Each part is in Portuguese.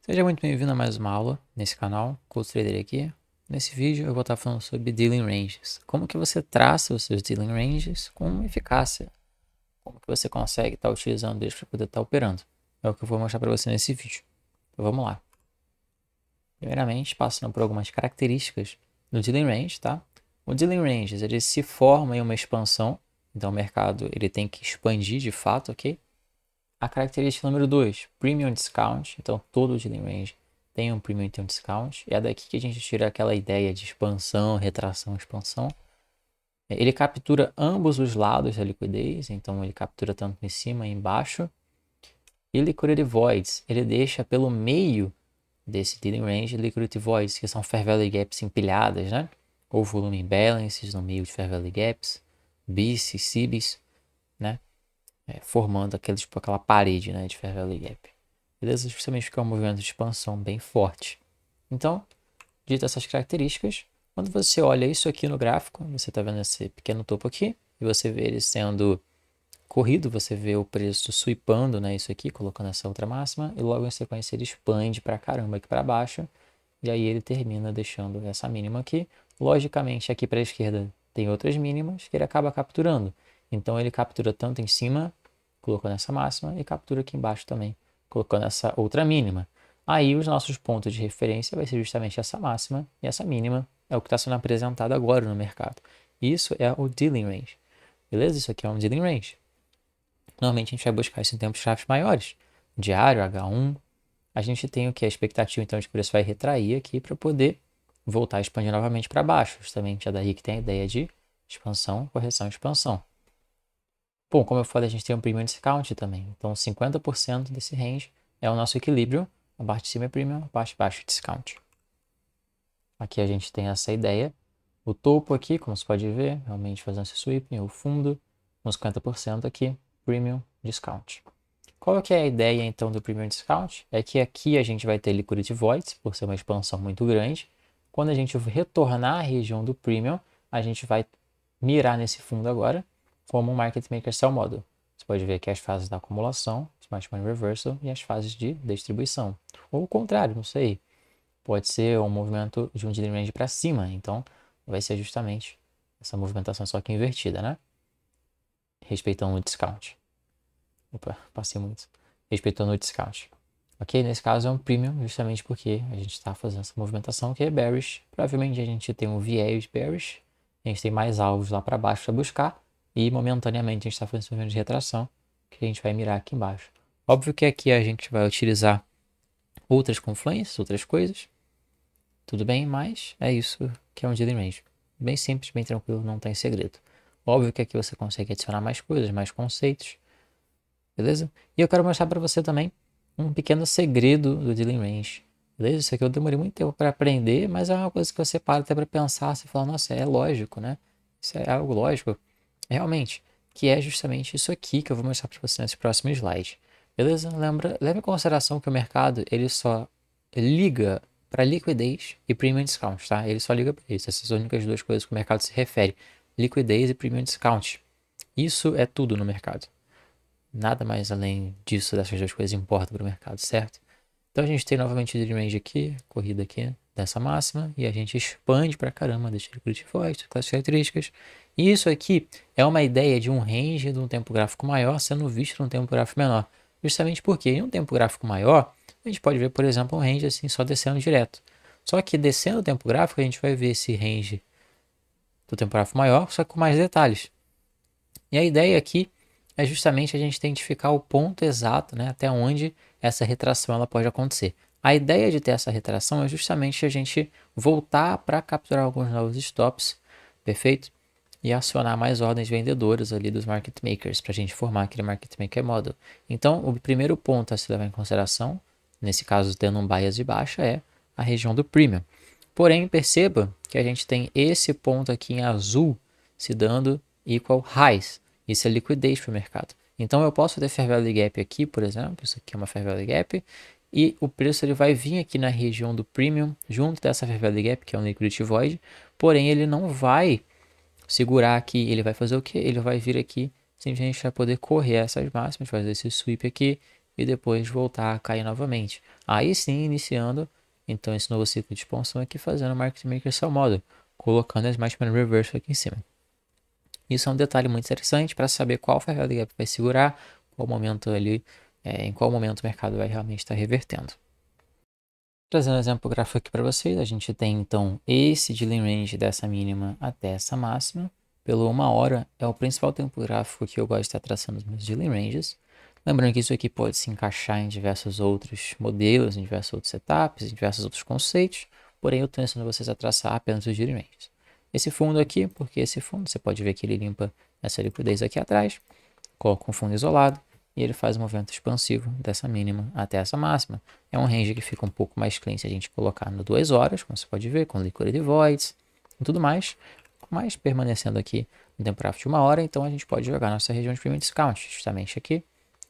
Seja muito bem-vindo a mais uma aula nesse canal, Coach Trader aqui. Nesse vídeo eu vou estar falando sobre Dealing Ranges. Como que você traça os seus Dealing Ranges com eficácia. Como que você consegue estar utilizando eles para poder estar operando. É o que eu vou mostrar para você nesse vídeo. Então vamos lá. Primeiramente, passando por algumas características do Dealing Range, tá? O Dealing Ranges, ele se forma em uma expansão. Então o mercado ele tem que expandir de fato, ok? A característica número 2, Premium Discount. Então, todo o dealing range tem um Premium e tem um Discount. E é daqui que a gente tira aquela ideia de expansão, retração, expansão. Ele captura ambos os lados da liquidez. Então, ele captura tanto em cima e embaixo. E Liquidity Voids, ele deixa pelo meio desse dealing range Liquidity Voids, que são Fair Value Gaps empilhadas, né? Ou Volume Imbalances no meio de Fair Value Gaps. BIS, CIBs, né? Formando tipo, aquela parede, né, de Fair Value Gap. Beleza? Justamente porque é um movimento de expansão bem forte. Então, dito essas características, quando você olha isso aqui no gráfico, você está vendo esse pequeno topo aqui, e você vê ele sendo corrido, você vê o preço sweepando, né, isso aqui, colocando essa outra máxima, e logo em sequência ele expande para caramba aqui para baixo, e aí ele termina deixando essa mínima aqui. Logicamente, aqui para a esquerda tem outras mínimas que ele acaba capturando. Então ele captura tanto em cima, colocando essa máxima, e captura aqui embaixo também, colocando essa outra mínima. Aí os nossos pontos de referência vai ser justamente essa máxima e essa mínima, é o que está sendo apresentado agora no mercado. Isso é o Dealing Range. Beleza? Isso aqui é um Dealing Range. Normalmente a gente vai buscar isso em tempos-chave maiores. Diário, H1. A gente tem o que? A expectativa então de que o preço vai retrair aqui para poder voltar a expandir novamente para baixo. Justamente é daí que tem a ideia de expansão, correção, expansão. Bom, como eu falei, a gente tem um premium discount também. Então 50% desse range é o nosso equilíbrio. A parte de cima é premium, a parte de baixo é discount. Aqui a gente tem essa ideia. O topo aqui, como você pode ver, realmente fazendo esse sweeping, o fundo, uns 50% aqui, premium discount. Qual que é a ideia então do Premium Discount? É que aqui a gente vai ter Liquidity Voids, por ser uma expansão muito grande. Quando a gente retornar à região do Premium, a gente vai mirar nesse fundo agora como um Market Maker Sell Model. Você pode ver aqui as fases da acumulação, Smart Money Reversal e as fases de distribuição. Ou o contrário, não sei. Pode ser um movimento de um dealing range para cima, então vai ser justamente essa movimentação só que invertida, né? Respeitando o discount. Opa, passei muito. Respeitando o discount. Ok? Nesse caso é um premium, justamente porque a gente está fazendo essa movimentação que é bearish. Provavelmente a gente tem um viés bearish. A gente tem mais alvos lá para baixo para buscar. E momentaneamente a gente está fazendo esse movimento de retração que a gente vai mirar aqui embaixo. Óbvio que aqui a gente vai utilizar outras confluências, outras coisas. Tudo bem, mas é isso que é um dealing range. Bem simples, bem tranquilo, não tem segredo. Óbvio que aqui você consegue adicionar mais coisas, mais conceitos. Beleza? E eu quero mostrar para você também um pequeno segredo do Dealing Range. Beleza? Isso aqui eu demorei muito tempo para aprender, mas é uma coisa que você para até para pensar, você fala, nossa, é lógico, né? Isso é algo lógico. Realmente, que é justamente isso aqui que eu vou mostrar para você nesse próximo slide. Beleza? Leva em consideração que o mercado, ele só liga para liquidez e premium discount, tá? Ele só liga para isso. Essas são as únicas duas coisas que o mercado se refere. Liquidez e premium discount. Isso é tudo no mercado. Nada mais além disso, dessas duas coisas importa para o mercado, certo? Então a gente tem novamente o range aqui, corrida aqui dessa máxima, e a gente expande para caramba, deixa ele criticar as características. E isso aqui é uma ideia de um range de um tempo gráfico maior sendo visto num tempo gráfico menor. Justamente porque em um tempo gráfico maior, a gente pode ver, por exemplo, um range assim só descendo direto. Só que descendo o tempo gráfico, a gente vai ver esse range do tempo gráfico maior, só que com mais detalhes. E a ideia aqui é justamente a gente identificar o ponto exato, né, até onde essa retração ela pode acontecer. A ideia de ter essa retração é justamente a gente voltar para capturar alguns novos stops, perfeito? E acionar mais ordens vendedoras ali dos market makers para a gente formar aquele market maker model. Então, o primeiro ponto a se levar em consideração, nesse caso tendo um bias de baixa, é a região do premium. Porém, perceba que a gente tem esse ponto aqui em azul se dando equal highs. Isso é liquidez para o mercado. Então eu posso ter Fair Value Gap aqui, por exemplo, isso aqui é uma Fair Value Gap, e o preço ele vai vir aqui na região do Premium, junto dessa Fair Value Gap, que é um Liquidity Void, porém ele não vai segurar aqui, ele vai fazer o que? Ele vai vir aqui, simplesmente vai poder correr essas máximas, fazer esse sweep aqui, e depois voltar a cair novamente. Aí sim, iniciando então esse novo ciclo de expansão aqui, fazendo o Market Maker Sell Model, colocando as Smart Money Reversal aqui em cima. Isso é um detalhe muito interessante para saber qual fair value gap vai segurar, qual momento ali, em qual momento o mercado vai realmente estar revertendo. Trazendo um exemplo gráfico aqui para vocês, a gente tem então esse dealing range dessa mínima até essa máxima. Pelo 1 hora é o principal tempo gráfico que eu gosto de estar traçando os meus dealing ranges. Lembrando que isso aqui pode se encaixar em diversos outros modelos, em diversos outros setups, em diversos outros conceitos, porém eu estou ensinando vocês a traçar apenas os dealing ranges. Esse fundo aqui, porque esse fundo você pode ver que ele limpa essa liquidez aqui atrás, coloca um fundo isolado e ele faz um movimento expansivo dessa mínima até essa máxima. É um range que fica um pouco mais clean se a gente colocar no 2 horas, como você pode ver, com liquidity voids e tudo mais, mas permanecendo aqui no tempo gráfico de 1 hora, então a gente pode jogar nossa região de premium discount, justamente aqui,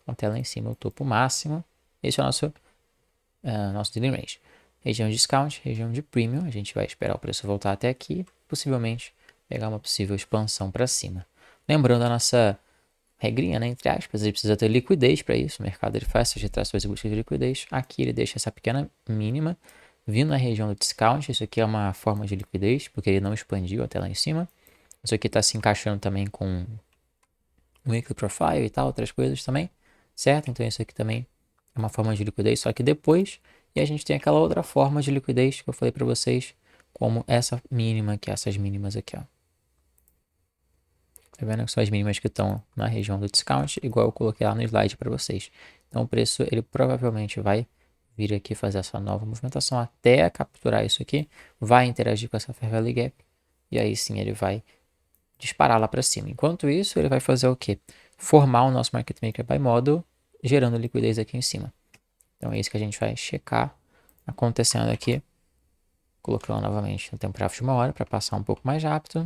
até lá em cima o topo máximo. Esse é o nosso dealing range. Região de discount, região de premium, a gente vai esperar o preço voltar até aqui, possivelmente pegar uma possível expansão para cima. Lembrando a nossa regrinha, né, entre aspas, ele precisa ter liquidez para isso. O mercado ele faz essas retrações e busca de liquidez. Aqui ele deixa essa pequena mínima vindo na região do discount. Isso aqui é uma forma de liquidez, porque ele não expandiu até lá em cima. Isso aqui está se encaixando também com o weekly profile e tal, outras coisas também, certo? Então isso aqui também é uma forma de liquidez, só que depois, e a gente tem aquela outra forma de liquidez que eu falei para vocês, como essa mínima, que é essas mínimas aqui, ó. Tá vendo que são as mínimas que estão na região do discount, igual eu coloquei lá no slide para vocês. Então o preço, ele provavelmente vai vir aqui fazer essa nova movimentação até capturar isso aqui, vai interagir com essa fair value gap, e aí sim ele vai disparar lá para cima. Enquanto isso, ele vai fazer o quê? Formar o nosso Market Maker by Model, gerando liquidez aqui em cima. Então é isso que a gente vai checar acontecendo aqui, colocando novamente no tempo gráfico de 1 hora para passar um pouco mais rápido.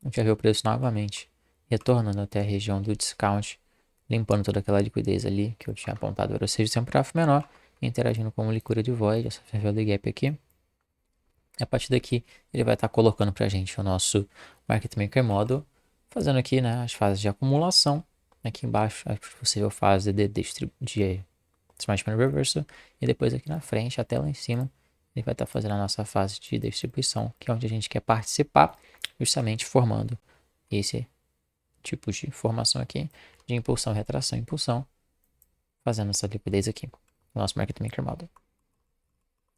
A gente vai ver o preço novamente retornando até a região do discount, limpando toda aquela liquidez ali que eu tinha apontado para vocês de tempo gráfico menor, interagindo com o liquidity void, essa fair value gap aqui. E a partir daqui ele vai estar colocando para a gente o nosso Market Maker Model, fazendo aqui, né, as fases de acumulação. Aqui embaixo a possível fase de Smart Money Reversal, e depois aqui na frente, até lá em cima, ele vai estar fazendo a nossa fase de distribuição, que é onde a gente quer participar, justamente formando esse tipo de formação aqui, de impulsão, retração, impulsão, fazendo essa liquidez aqui, o nosso Market Maker Model.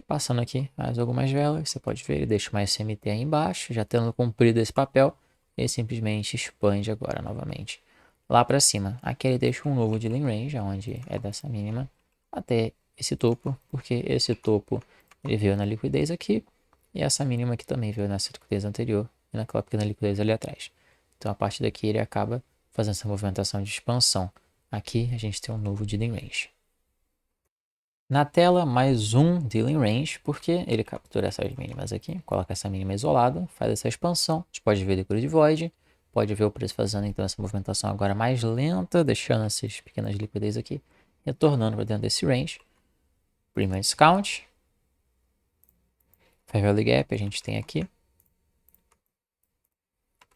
Passando aqui mais algumas velas, você pode ver, ele deixa uma SMT aí embaixo, já tendo cumprido esse papel, ele simplesmente expande agora novamente lá para cima. Aqui ele deixa um novo dealing range, onde é dessa mínima até esse topo, porque esse topo ele veio na liquidez aqui, e essa mínima aqui também veio nessa liquidez anterior, e naquela pequena liquidez ali atrás. Então a partir daqui ele acaba fazendo essa movimentação de expansão. Aqui a gente tem um novo dealing range. Na tela, mais um dealing range, porque ele captura essas mínimas aqui, coloca essa mínima isolada, faz essa expansão. A gente pode ver liquidity void, pode ver o preço fazendo então essa movimentação agora mais lenta, deixando essas pequenas liquidez aqui, retornando para dentro desse range. Premium discount, fair value gap a gente tem aqui.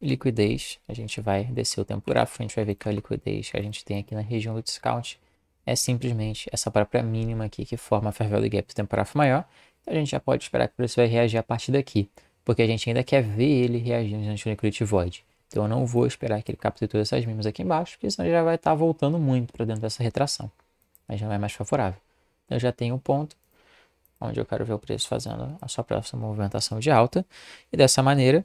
Liquidez, a gente vai descer o tempo gráfico, a gente vai ver que a liquidez que a gente tem aqui na região do discount é simplesmente essa própria mínima aqui que forma a fair value gap do tempo gráfico maior. Então a gente já pode esperar que o preço vai reagir a partir daqui, porque a gente ainda quer ver ele reagindo diante do liquidity void. Então eu não vou esperar que ele capture todas essas mínimas aqui embaixo, porque senão ele já vai estar voltando muito para dentro dessa retração. Aí já não é mais favorável. Então eu já tenho um ponto onde eu quero ver o preço fazendo a sua próxima movimentação de alta, e dessa maneira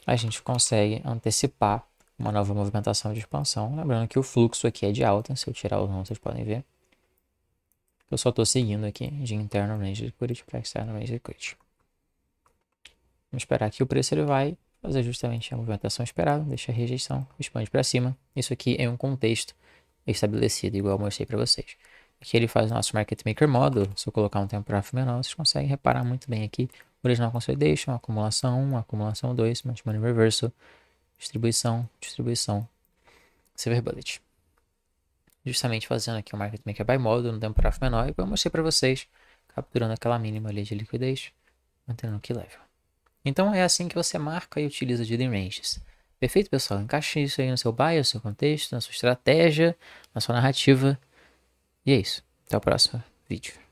a gente consegue antecipar uma nova movimentação de expansão. Lembrando que o fluxo aqui é de alta, se eu tirar o não, vocês podem ver. Eu só estou seguindo aqui de interno range de liquidity para externo range de liquidity. Vamos esperar que o preço ele vai fazer justamente a movimentação esperada, deixa a rejeição, expande para cima. Isso aqui é um contexto estabelecido, igual eu mostrei para vocês. Aqui ele faz o nosso Market Maker Model. Se eu colocar um tempo gráfico menor, vocês conseguem reparar muito bem aqui. Original Consolidation, acumulação 1, acumulação 2, Money Reversal, distribuição, Silver Bullet. Justamente fazendo aqui o Market Maker by Model no tempo gráfico menor, e eu mostrei para vocês, capturando aquela mínima ali de liquidez, mantendo o key level. Então é assim que você marca e utiliza o dealing ranges. Perfeito, pessoal? Encaixe isso aí no seu buy, no seu contexto, na sua estratégia, na sua narrativa. E é isso. Até o próximo vídeo.